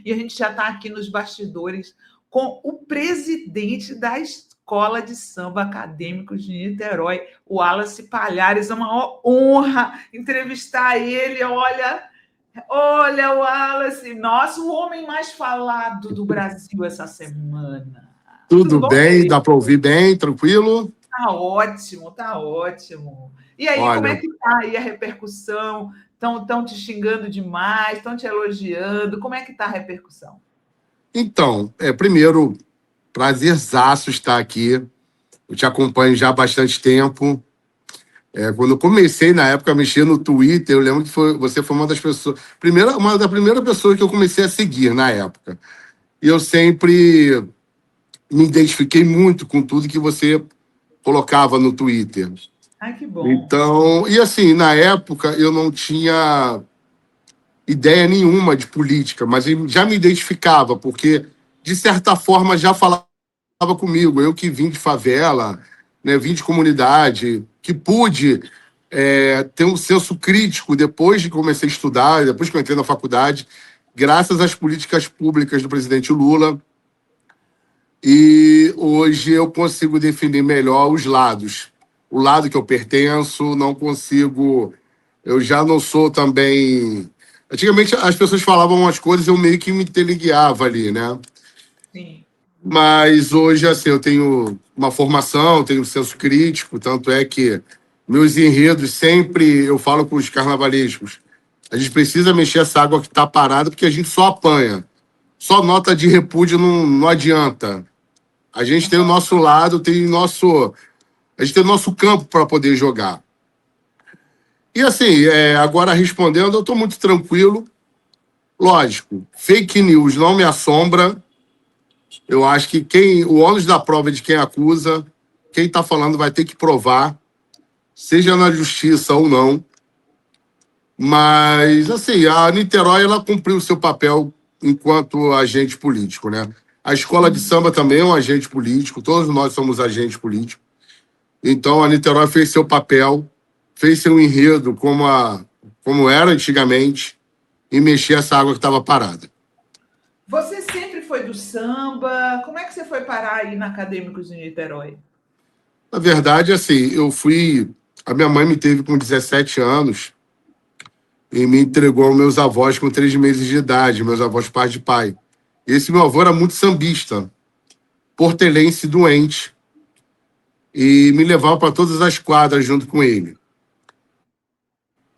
E a gente já está aqui nos bastidores com o presidente da Escola de Samba Acadêmicos de Niterói, o Wallace Palhares. É uma maior honra entrevistar ele. Olha, Wallace, nossa, o homem mais falado do Brasil essa semana. Tudo bem? Dá para ouvir bem, tranquilo? Tá ótimo, tá ótimo. E aí, como é que tá aí a repercussão? Estão te xingando demais? Estão te elogiando? Como é que tá a repercussão? Então, primeiro, prazerzaço estar aqui. Eu te acompanho já há bastante tempo. Quando eu comecei, na época, a mexer no Twitter, eu lembro que você foi uma das pessoas... uma das primeiras pessoas que eu comecei a seguir na época. E eu sempre me identifiquei muito com tudo que você colocava no Twitter. Ai, que bom. Então, e assim, na época eu não tinha ideia nenhuma de política, mas eu já me identificava, porque, de certa forma, já falava comigo. Eu que vim de favela, né, vim de comunidade, que pude ter um senso crítico depois de comecei a estudar, depois que eu entrei na faculdade, graças às políticas públicas do presidente Lula. E hoje eu consigo definir melhor os lados. O lado que eu pertenço, não consigo... Eu já não sou também... Antigamente as pessoas falavam umas coisas, eu meio que me interligava ali, né? Sim. Mas hoje, assim, eu tenho uma formação, tenho um senso crítico, tanto é que meus enredos sempre, eu falo com os carnavalescos, a gente precisa mexer essa água que está parada, porque a gente só apanha. Só nota de repúdio não adianta. A gente tem o nosso lado, a gente tem o nosso campo para poder jogar. E assim, agora respondendo, eu estou muito tranquilo. Lógico, fake news não me assombra. Eu acho que o ônus da prova é de quem acusa. Quem está falando vai ter que provar, seja na justiça ou não. Mas, assim, a Niterói, ela cumpriu o seu papel enquanto agente político, né? A escola de samba também é um agente político, todos nós somos agentes políticos. Então, a Niterói fez seu papel, fez seu enredo como era antigamente, e mexer essa água que estava parada. Você sempre foi do samba? Como é que você foi parar aí na Acadêmicos de Niterói? Na verdade, assim, a minha mãe me teve com 17 anos e me entregou aos meus avós com 3 meses de idade, meus avós pai de pai. Esse meu avô era muito sambista, portelense doente, e me levava para todas as quadras junto com ele.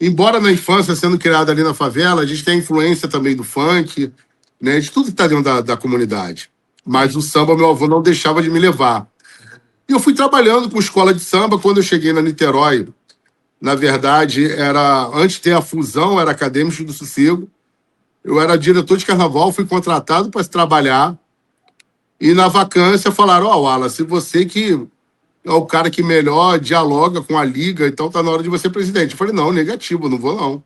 Embora na infância, sendo criado ali na favela, a gente tem a influência também do funk, né, de tudo que está dentro da comunidade. Mas o samba, meu avô não deixava de me levar. E eu fui trabalhando com escola de samba quando eu cheguei na Niterói. Na verdade, antes de ter a fusão, era Acadêmicos do Sossego. Eu era diretor de carnaval, fui contratado para trabalhar. E na vacância falaram, Wallace, você que é o cara que melhor dialoga com a liga, então tá na hora de você ser presidente. Eu falei, não, negativo, não vou não.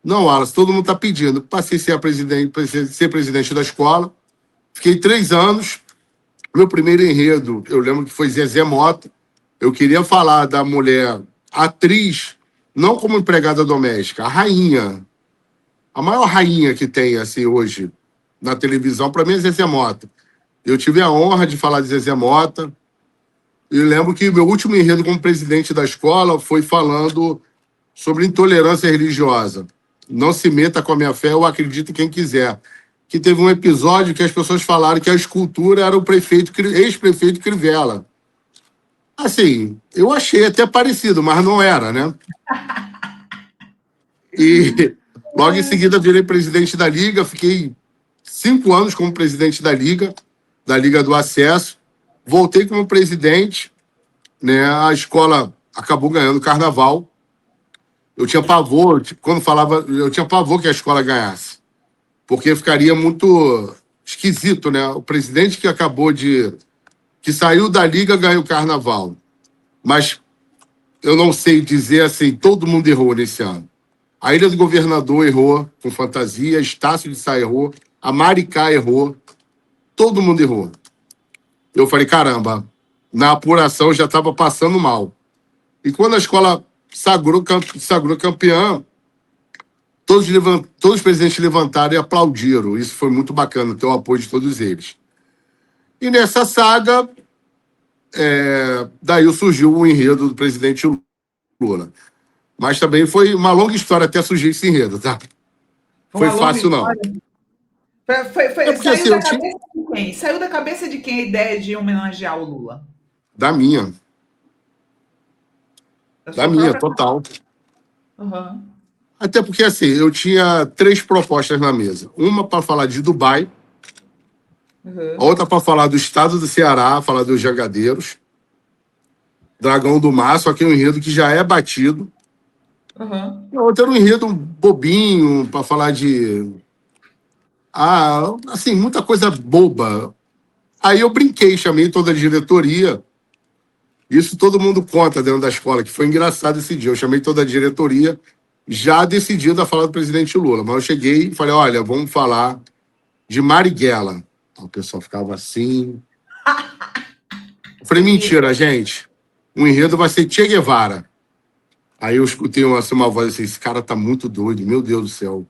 Não, Wallace, todo mundo tá pedindo. Passei a ser presidente da escola. Fiquei 3 anos. Meu primeiro enredo, eu lembro que foi Zezé Mota. Eu queria falar da mulher atriz, não como empregada doméstica, a rainha. A maior rainha que tem, assim, hoje, na televisão, para mim, é Zezé Mota. Eu tive a honra de falar de Zezé Mota. E lembro que meu último enredo como presidente da escola foi falando sobre intolerância religiosa. Não se meta com a minha fé, eu acredito em quem quiser. Que teve um episódio que as pessoas falaram que a escultura era o ex-prefeito Crivella. Assim, eu achei até parecido, mas não era, né? E logo em seguida virei presidente da Liga, fiquei 5 anos como presidente da Liga do Acesso. Voltei como presidente, né? A escola acabou ganhando o carnaval. Eu tinha pavor, eu tinha pavor que a escola ganhasse, porque ficaria muito esquisito, né? O presidente que saiu da Liga ganhou o carnaval. Mas eu não sei dizer assim, todo mundo errou nesse ano. A Ilha do Governador errou com fantasia, Estácio de Sá errou, a Maricá errou, todo mundo errou. Eu falei, caramba, na apuração eu já estava passando mal. E quando a escola sagrou campeã, todos os presidentes levantaram e aplaudiram. Isso foi muito bacana, ter o apoio de todos eles. E nessa saga, daí surgiu o enredo do presidente Lula. Mas também foi uma longa história até surgir esse enredo, tá? Foi fácil, não. Saiu da cabeça de quem? Saiu da cabeça de quem a ideia de homenagear o Lula? Da minha. Da minha, total. Uhum. Até porque, assim, eu tinha 3 propostas na mesa. Uma para falar de Dubai, a outra para falar do estado do Ceará, falar dos jangadeiros, Dragão do Mar, só que é um enredo que já é batido. Uhum. A outra era um enredo bobinho, para falar de... assim, muita coisa boba. Aí eu brinquei, chamei toda a diretoria. Isso todo mundo conta dentro da escola, que foi engraçado esse dia. Eu chamei toda a diretoria, já decidida a falar do presidente Lula. Mas eu cheguei e falei, olha, vamos falar de Marighella. O pessoal ficava assim. Eu falei, mentira, gente. O enredo vai ser Che Guevara. Aí eu escutei uma voz assim, esse cara tá muito doido, meu Deus do céu.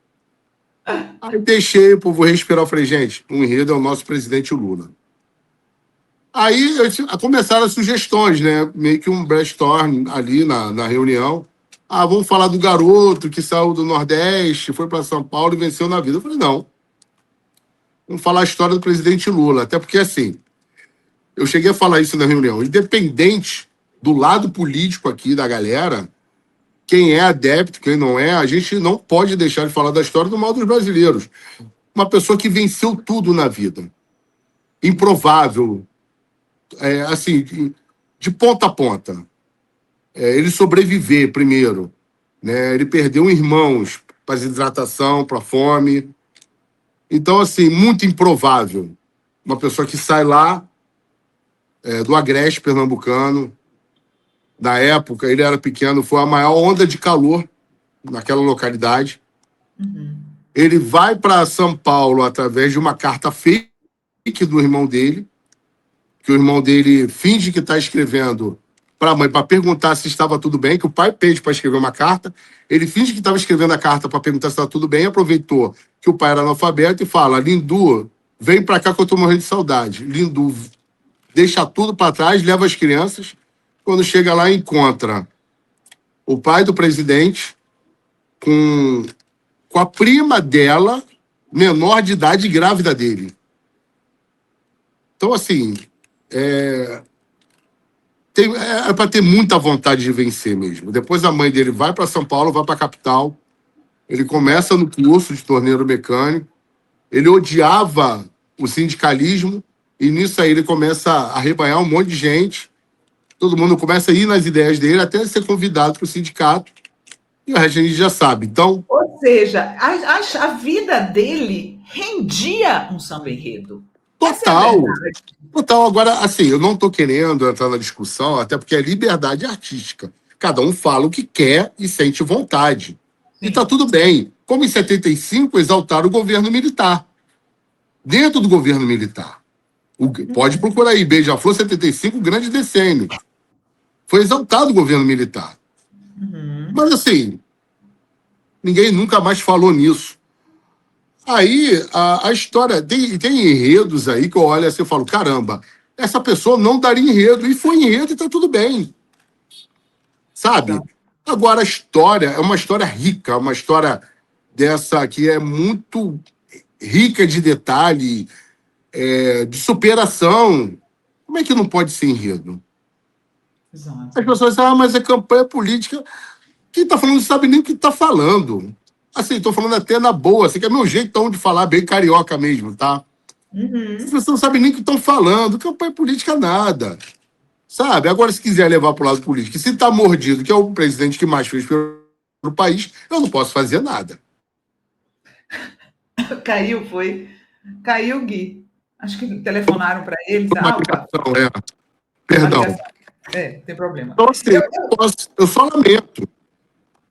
Aí deixei, o povo respirar. Eu falei, gente, o enredo é o nosso presidente Lula. Aí começaram as sugestões, né? Meio que um brainstorm ali na reunião. Vamos falar do garoto que saiu do Nordeste, foi para São Paulo e venceu na vida. Eu falei, não. Vamos falar a história do presidente Lula. Até porque, assim, eu cheguei a falar isso na reunião. Independente do lado político aqui da galera, quem é adepto, quem não é, a gente não pode deixar de falar da história do mal dos brasileiros. Uma pessoa que venceu tudo na vida. Improvável. Assim, de ponta a ponta. Ele sobreviver primeiro, né? Ele perdeu irmãos para desidratação, para fome. Então, assim, muito improvável. Uma pessoa que sai lá do Agreste pernambucano, na época, ele era pequeno, foi a maior onda de calor naquela localidade. Uhum. Ele vai para São Paulo através de uma carta fake do irmão dele, que o irmão dele finge que está escrevendo para a mãe para perguntar se estava tudo bem, que o pai pede para escrever uma carta, ele finge que estava escrevendo a carta para perguntar se estava tudo bem, aproveitou que o pai era analfabeto e fala, Lindu, vem para cá que eu estou morrendo de saudade. Lindu deixa tudo para trás, leva as crianças, quando chega lá encontra o pai do presidente com a prima dela, menor de idade, grávida dele. Então, assim, é para ter muita vontade de vencer mesmo. Depois a mãe dele vai para São Paulo, vai para a capital, ele começa no curso de torneiro mecânico, ele odiava o sindicalismo, e nisso aí ele começa a arrebanhar um monte de gente, todo mundo começa a ir nas ideias dele, até ser convidado para o sindicato, e o resto a gente já sabe. Então, ou seja, a vida dele rendia um samba-enredo. total. Total. Agora, assim, eu não estou querendo entrar na discussão, até porque é liberdade artística. Cada um fala o que quer e sente vontade. Sim. E tá tudo bem. Como em 75, exaltaram o governo militar. Dentro do governo militar. Pode procurar aí, Beija-Flor 75, grande decênio. Foi exaltado o governo militar. Uhum. Mas, assim, ninguém nunca mais falou nisso. Aí, a história... Tem enredos aí que eu olho assim e falo, caramba, essa pessoa não daria enredo. E foi enredo e tá tudo bem. Sabe? Agora, a história é uma história rica, uma história dessa que é muito rica de detalhe, de superação. Como é que não pode ser enredo? Exato. As pessoas dizem, mas é campanha política. Quem está falando não sabe nem o que está falando. Assim, estou falando até na boa, assim, que é meu jeito de falar, bem carioca mesmo, tá? Uhum. As pessoas não sabem nem o que estão falando. Campanha política, nada. Sabe? Agora, se quiser levar para o lado político, se está mordido, que é o presidente que mais fez pelo país, eu não posso fazer nada. Caiu, foi? Caiu, Gui. Acho que telefonaram para eles. Perdão. Tem problema. Então, assim, eu só lamento.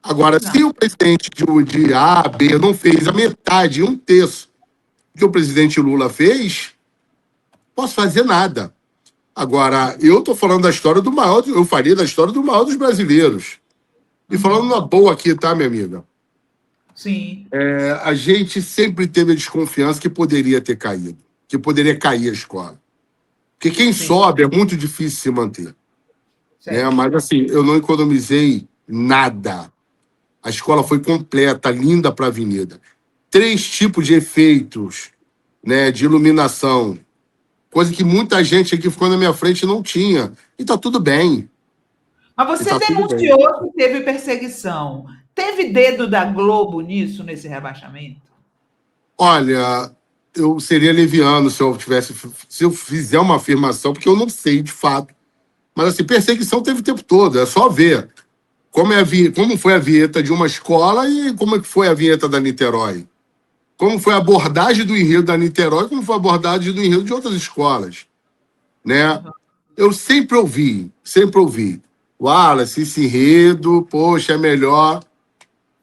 Agora, se o presidente de A, B não fez a metade, um terço que o presidente Lula fez, posso fazer nada. Agora, eu estou falando da história do maior, eu faria da história do maior dos brasileiros. E falando na boa aqui, tá, minha amiga? Sim, A gente sempre teve a desconfiança que poderia ter caído, que poderia cair a escola. Porque quem sim, sobe é muito difícil se manter, né? certo. Mas, assim, eu não economizei nada. A escola foi completa, linda para a avenida. 3 tipos de efeitos, né, de iluminação, coisa que muita gente aqui ficou na minha frente não tinha. E tá tudo bem. Mas E você tá tudo bem. denunciou que teve perseguição. Teve dedo da Globo nisso, nesse rebaixamento? Olha, eu seria leviano se eu fizer uma afirmação, porque eu não sei de fato. Mas assim, perseguição teve o tempo todo, é só ver como foi a vinheta de uma escola e como é que foi a vinheta da Niterói. Como foi a abordagem do enredo da Niterói, como foi a abordagem do enredo de outras escolas, né? Uhum. Eu sempre ouvi. Wallace, esse enredo, poxa, é melhor.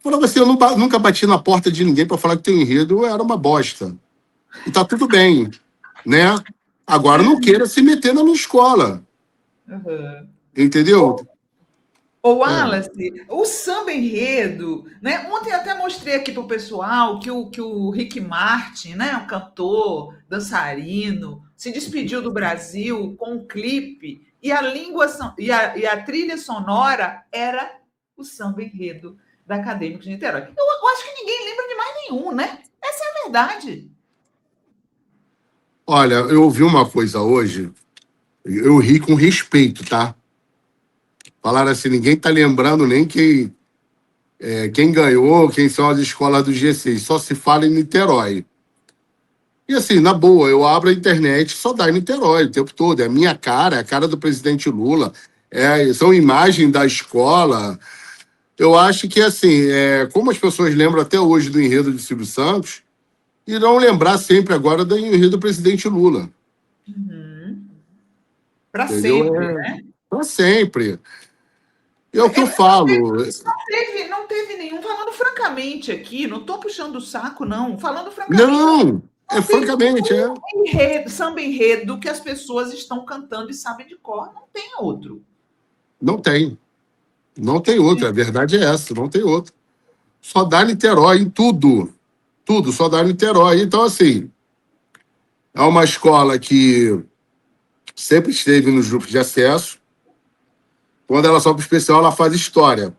Falava assim, eu nunca bati na porta de ninguém para falar que teu enredo era uma bosta. E tá tudo bem, né? Agora não queira se meter na minha escola, Uhum. entendeu? Ô, É. Wallace, o samba enredo, né? Ontem eu até mostrei aqui para o pessoal que o Rick Martin, né, o cantor, dançarino, se despediu do Brasil com um clipe e a e a trilha sonora era o samba enredo da Acadêmicos de Niterói. Eu acho que ninguém lembra de mais nenhum, né? Essa é a verdade. Olha, eu ouvi uma coisa hoje, eu ri com respeito, tá? Falaram assim, ninguém tá lembrando nem quem ganhou, quem são as escolas do G6, só se fala em Niterói. E assim, na boa, eu abro a internet, só dá em Niterói o tempo todo. É a minha cara, é a cara do presidente Lula, são imagens da escola. Eu acho que, assim, como as pessoas lembram até hoje do enredo de Silvio Santos, irão lembrar sempre agora do enredo do presidente Lula. Uhum. Para Entendeu? sempre. Para sempre. É o que eu Eu falo. não teve nenhum, falando francamente aqui, não estou puxando o saco, não. Falando francamente, Não, não teve francamente, enredo, samba enredo que as pessoas estão cantando e sabem de cor. Não tem outro. não tem. Não tem outra. A verdade é essa, não tem outra. Só dá Niterói em tudo. Tudo, só dá Niterói. Então, assim, é uma escola que sempre esteve nos grupos de acesso. Quando ela sobe para o especial, ela faz história.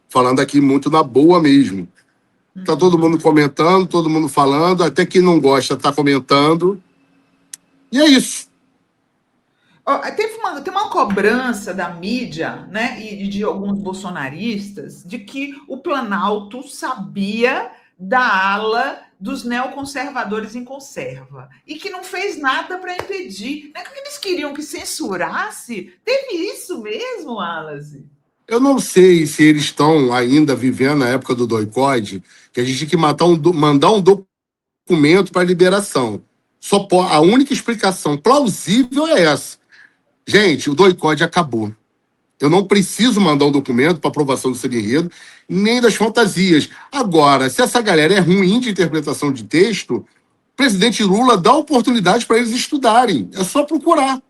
Falando aqui muito na boa mesmo. Tá todo mundo comentando, todo mundo falando, até quem não gosta tá comentando. E é isso. Ó, tem uma cobrança da mídia, né, e de alguns bolsonaristas, de que o Planalto sabia da ala dos neoconservadores em conserva e que não fez nada para impedir. Não é que eles queriam que censurasse? Teve isso mesmo, Wallace? Eu não sei se eles estão ainda vivendo a época do doicode, que a gente tinha que mandar um documento para liberação. A única explicação plausível é essa. Gente, o doicode acabou. Eu não preciso mandar um documento para aprovação do enredo, nem das fantasias. Agora, se essa galera é ruim de interpretação de texto, o presidente Lula dá oportunidade para eles estudarem. É só procurar.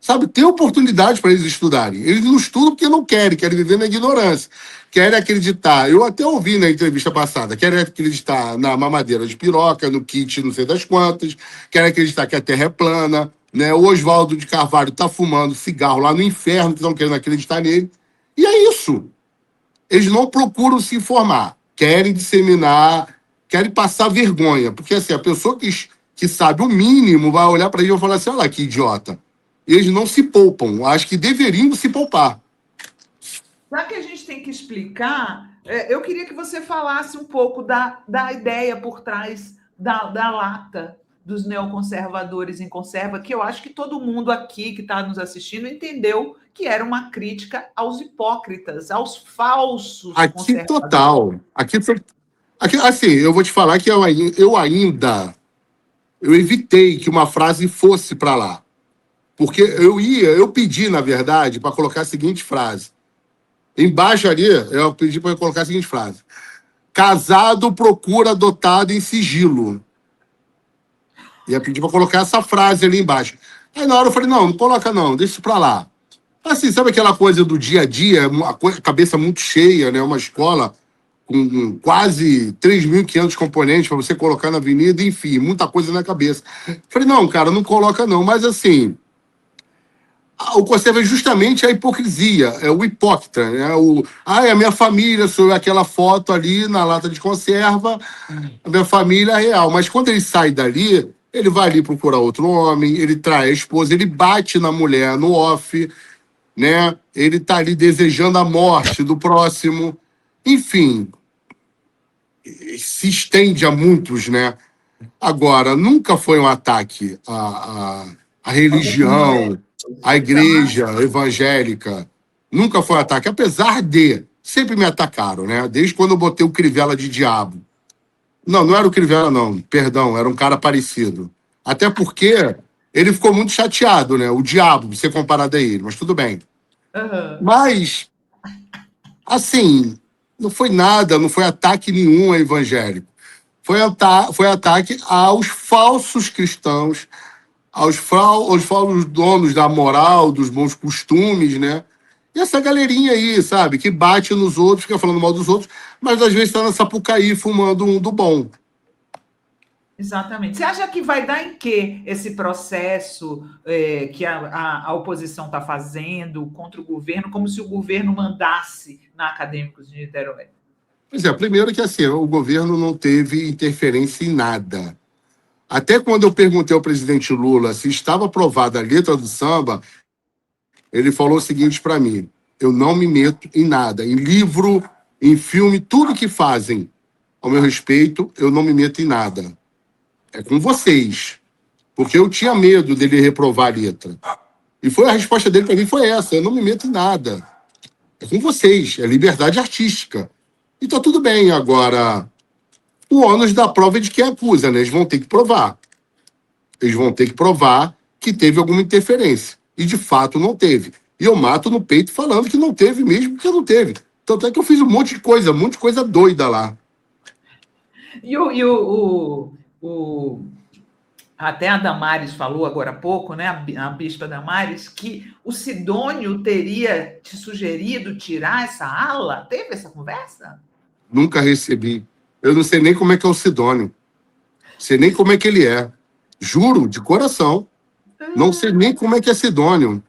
Sabe, tem oportunidade para eles estudarem. Eles não estudam porque não querem viver na ignorância. Querem acreditar. Eu até ouvi na entrevista passada, querem acreditar na mamadeira de piroca, no kit não sei das quantas, querem acreditar que a Terra é plana, né? O Oswaldo de Carvalho está fumando cigarro lá no inferno, que estão querendo acreditar nele. E é isso. Eles não procuram se informar, querem disseminar, querem passar vergonha. Porque assim, a pessoa que sabe o mínimo vai olhar para ele e vai falar assim: olha lá que idiota. Eles não se poupam. Acho que deveriam se poupar. Já que a gente tem que explicar, eu queria que você falasse um pouco da ideia por trás da lata dos neoconservadores em conserva, que eu acho que todo mundo aqui que está nos assistindo entendeu que era uma crítica aos hipócritas, aos falsos Aqui conservadores. total. Assim, eu vou te falar que eu evitei que uma frase fosse para lá. Porque eu pedi, na verdade, para colocar a seguinte frase. Embaixo ali, eu pedi para colocar a seguinte frase: casado procura adotado em sigilo. Ia pedir para colocar essa frase ali embaixo. Aí na hora eu falei: não coloca não, deixa isso para lá. Assim, sabe aquela coisa do dia a dia, a cabeça muito cheia, né? Uma escola com quase 3.500 componentes para você colocar na avenida, enfim, muita coisa na cabeça. Falei, não, cara, não coloca não, mas assim, o conserva é justamente a hipocrisia, é o hipócrita, né? É a minha família, sou aquela foto ali na lata de conserva, a minha família é real. Mas quando ele sai dali, ele vai ali procurar outro homem, ele trai a esposa, ele bate na mulher no off, né? Ele tá ali desejando a morte do próximo. Enfim, se estende a muitos, né? Agora, nunca foi um ataque à religião, à igreja evangélica. Nunca foi um ataque, apesar de sempre me atacaram, né? Desde quando eu botei o Crivella de diabo. Não, não era o Crivella, não. Perdão, era um cara parecido. Até porque ele ficou muito chateado, né? O diabo, ser comparado a ele, mas tudo bem. Mas, assim, não foi nada, não foi ataque nenhum a evangélico. Foi ataque aos falsos cristãos, aos falsos donos da moral, dos bons costumes, né? E essa galerinha aí, sabe, que bate nos outros, fica falando mal dos outros, mas às vezes está na Sapucaí fumando um do bom. Exatamente. Você acha que vai dar em quê esse processo que a oposição está fazendo contra o governo, como se o governo mandasse na Acadêmicos de Niterói? Pois é, primeiro que assim, o governo não teve interferência em nada. Até quando eu perguntei ao presidente Lula se estava aprovada a letra do samba, ele falou o seguinte para mim: eu não me meto em nada, em livro, em filme, tudo que fazem ao meu respeito, eu não me meto em nada. É com vocês. Porque eu tinha medo dele reprovar a letra. E a resposta dele para mim foi essa: eu não me meto em nada. É com vocês, é liberdade artística. E tá tudo bem. Agora, o ônus da prova é de quem acusa, né? Eles vão ter que provar. Eles vão ter que provar que teve alguma interferência. E, de fato, não teve. E eu mato no peito falando que não teve mesmo, porque não teve. Tanto é que eu fiz um monte de coisa doida lá. Até a Damares falou agora há pouco, né, a bispa Damares, que o Sidônio teria te sugerido tirar essa ala. Teve essa conversa? Nunca recebi. Eu não sei nem como é que é o Sidônio. Não sei nem como é que ele é. Juro, de coração. Não sei nem como é que é Sidônio.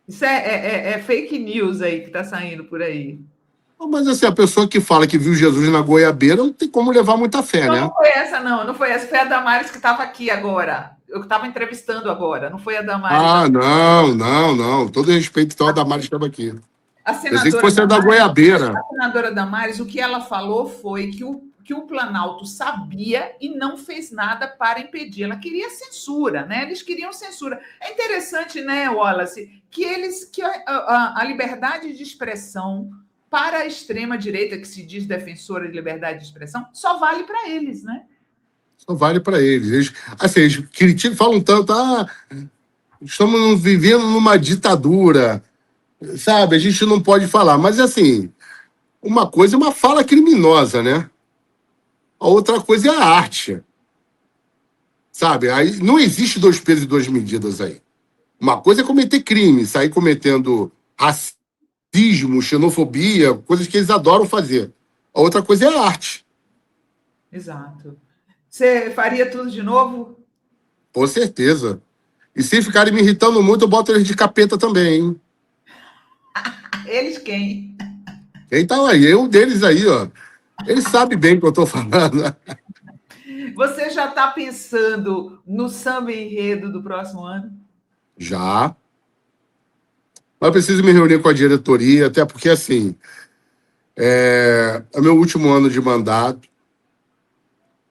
Isso é fake news aí que está saindo por aí. Mas assim, a pessoa que fala que viu Jesus na goiabeira não tem como levar muita fé, né? Não foi essa, não foi essa. Foi a Damares que estava aqui agora. Eu estava entrevistando agora, não foi a Damares. Ah, não. Todo respeito, então a Damares estava aqui. A Eu sei que fosse a da goiabeira. A senadora Damares, o que ela falou foi que o Planalto sabia e não fez nada para impedir. Ela queria censura, né? Eles queriam censura. É interessante, né, Wallace, que a liberdade de expressão para a extrema-direita, que se diz defensora de liberdade de expressão, só vale para eles, né? Só vale para eles. Eles criticam, falam tanto, estamos vivendo numa ditadura, sabe? A gente não pode falar. Mas, assim, uma coisa é uma fala criminosa, né? A outra coisa é a arte. Sabe? Aí não existe 2 pesos e 2 medidas aí. Uma coisa é cometer crime, sair cometendo racismo, xenofobia, coisas que eles adoram fazer. A outra coisa é a arte. Exato. Você faria tudo de novo? Com certeza. E se ficarem me irritando muito, eu boto eles de capeta também, hein? Eles quem? Quem tá aí? Um deles aí, ó. Ele sabe bem o que eu tô falando. Você já está pensando no samba enredo do próximo ano? Já. Mas eu preciso me reunir com a diretoria, até porque, assim, é meu último ano de mandato.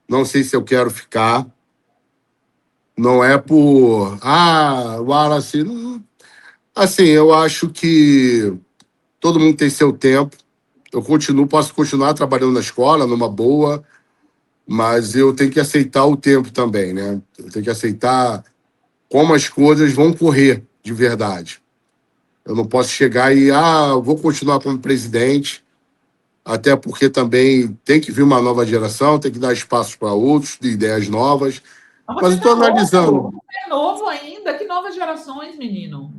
Não sei se eu quero ficar. Não é por... Wallace... Assim, eu acho que todo mundo tem seu tempo. Eu posso continuar trabalhando na escola, numa boa, mas eu tenho que aceitar o tempo também, né? Eu tenho que aceitar como as coisas vão correr de verdade. Eu não posso chegar e, vou continuar como presidente, até porque também tem que vir uma nova geração, tem que dar espaço para outros, de ideias novas. Mas eu estou analisando. Você é novo ainda? Que novas gerações, menino?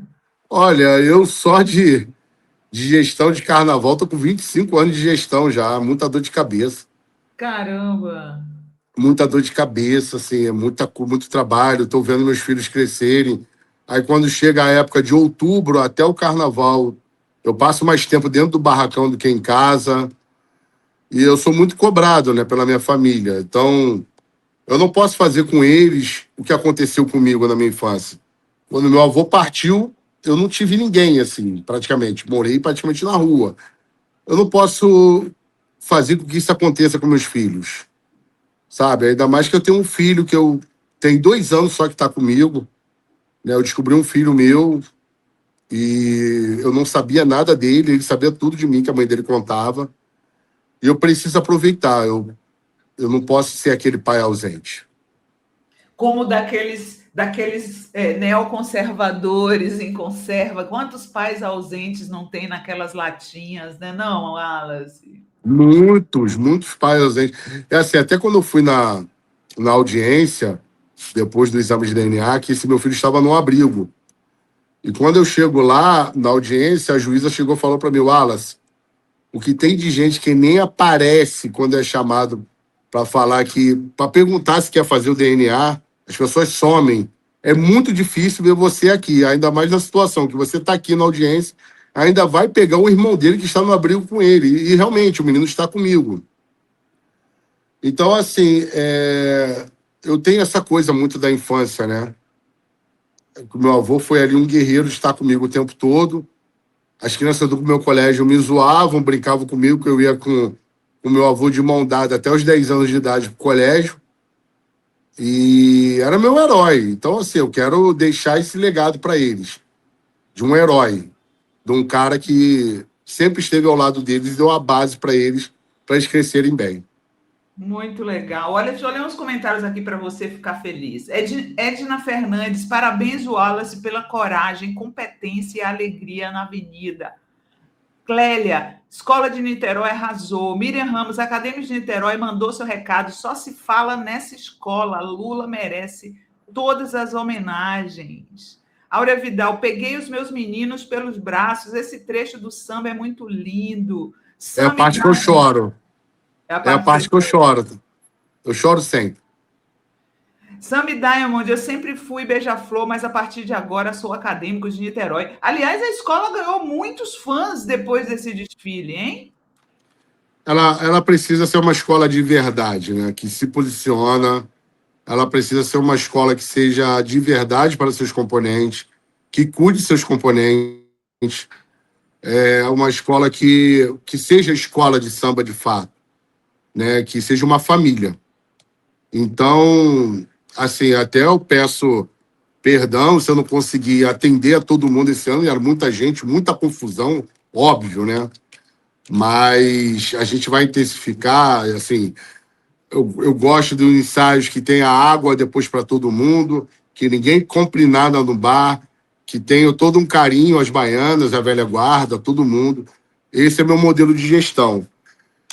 Olha, eu só de de gestão de carnaval. Tô com 25 anos de gestão já, muita dor de cabeça. Caramba! Muita dor de cabeça, assim, muito trabalho. Estou vendo meus filhos crescerem. Aí, quando chega a época de outubro até o carnaval, eu passo mais tempo dentro do barracão do que em casa. E eu sou muito cobrado, né, pela minha família. Então, eu não posso fazer com eles o que aconteceu comigo na minha infância. Quando meu avô partiu, eu não tive ninguém, assim, praticamente. Morei praticamente na rua. Eu não posso fazer com que isso aconteça com meus filhos, sabe? Ainda mais que eu tenho um filho que eu tem 2 anos só que está comigo, né? Eu descobri um filho meu e eu não sabia nada dele, ele sabia tudo de mim que a mãe dele contava. E eu preciso aproveitar, eu não posso ser aquele pai ausente. Como daqueles neoconservadores em conserva. Quantos pais ausentes não tem naquelas latinhas, né? Não, Wallace? Muitos pais ausentes. É assim, até quando eu fui na audiência, depois do exame de DNA, que esse meu filho estava no abrigo. E quando eu chego lá, na audiência, a juíza chegou e falou para mim, Wallace, o que tem de gente que nem aparece quando é chamado para falar para perguntar se quer fazer o DNA, as pessoas somem. É muito difícil ver você aqui, ainda mais na situação que você está aqui na audiência, ainda vai pegar o irmão dele que está no abrigo com ele. E realmente, o menino está comigo. Então, assim, eu tenho essa coisa muito da infância, né? O meu avô foi ali um guerreiro, está comigo o tempo todo. As crianças do meu colégio me zoavam, brincavam comigo, que eu ia com o meu avô de mão dada até os 10 anos de idade para o colégio. E era meu herói. Então, assim, eu quero deixar esse legado para eles. De um herói. De um cara que sempre esteve ao lado deles e deu a base para eles crescerem bem. Muito legal. Olha, deixa eu ler uns comentários aqui para você ficar feliz. Edna Fernandes, parabéns, Wallace, pela coragem, competência e alegria na avenida. Clélia, Escola de Niterói arrasou. Miriam Ramos, Acadêmicos de Niterói, mandou seu recado. Só se fala nessa escola. Lula merece todas as homenagens. Áurea Vidal, peguei os meus meninos pelos braços. Esse trecho do samba é muito lindo. É a parte que eu choro. É a É a parte parte que eu choro. Eu choro sempre. Sammy Diamond, eu sempre fui beija-flor, mas a partir de agora sou acadêmico de Niterói. Aliás, a escola ganhou muitos fãs depois desse desfile, hein? Ela precisa ser uma escola de verdade, né? Que se posiciona. Ela precisa ser uma escola que seja de verdade para seus componentes, que cuide seus componentes. É uma escola que seja escola de samba de fato, né? Que seja uma família. Então, assim, até eu peço perdão se eu não conseguir atender a todo mundo esse ano, era muita gente, muita confusão, óbvio, né? Mas a gente vai intensificar, assim, eu gosto dos ensaios que tenha água depois para todo mundo, que ninguém compre nada no bar, que tenha todo um carinho às baianas, à velha guarda, todo mundo. Esse é meu modelo de gestão.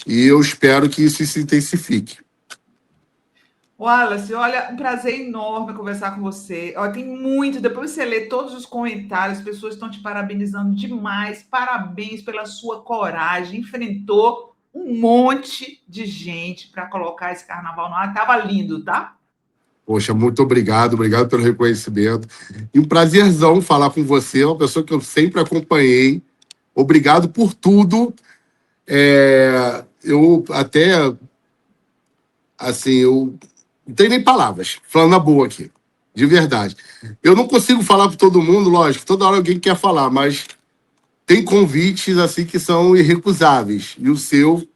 E eu espero que isso se intensifique. Wallace, olha, um prazer enorme conversar com você. Olha, tem muito, depois você lê todos os comentários, as pessoas estão te parabenizando demais. Parabéns pela sua coragem. Enfrentou um monte de gente para colocar esse carnaval no ar. Estava lindo, tá? Poxa, muito obrigado pelo reconhecimento. E um prazerzão falar com você, uma pessoa que eu sempre acompanhei. Obrigado por tudo. Eu até, assim, eu não tenho nem palavras, falando na boa aqui, de verdade. Eu não consigo falar para todo mundo, lógico, toda hora alguém quer falar, mas tem convites, assim, que são irrecusáveis. E o seu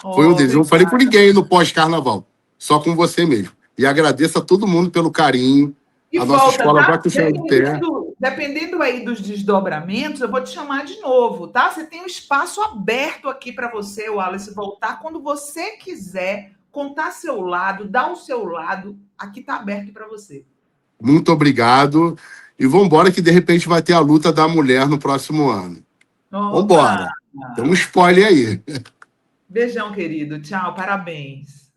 foi um deles. Eu não falei com ninguém no pós-carnaval, só com você mesmo. E agradeço a todo mundo pelo carinho. E A nossa volta, escola tá? vai continuar de pé. Dependendo aí dos desdobramentos, eu vou te chamar de novo, tá? Você tem um espaço aberto aqui para você, Wallace, voltar quando você quiser, contar seu lado, dar o seu lado, aqui tá aberto para você. Muito obrigado. E vamos embora que, de repente, vai ter a luta da mulher no próximo ano. Vamos Opa! embora. Tem um spoiler aí. Beijão, querido. Tchau, parabéns.